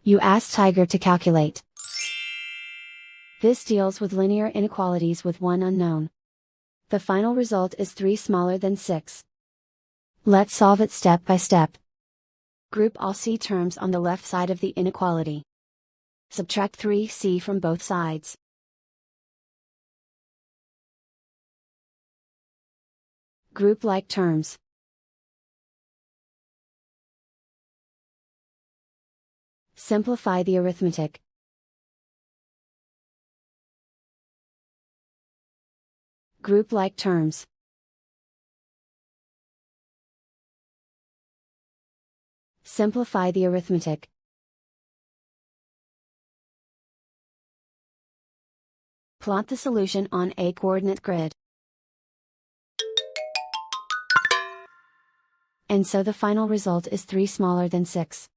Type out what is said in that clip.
You ask Tiger to calculate. This deals with linear inequalities with one unknown. The final result is 3 smaller than 6. Let's solve it step by step. Group all c terms on the left side of the inequality. Subtract 3c from both sides. Group like terms. Simplify the arithmetic. Group like terms. Simplify the arithmetic. Plot the solution on a coordinate grid. And so the final result is 3 smaller than 6.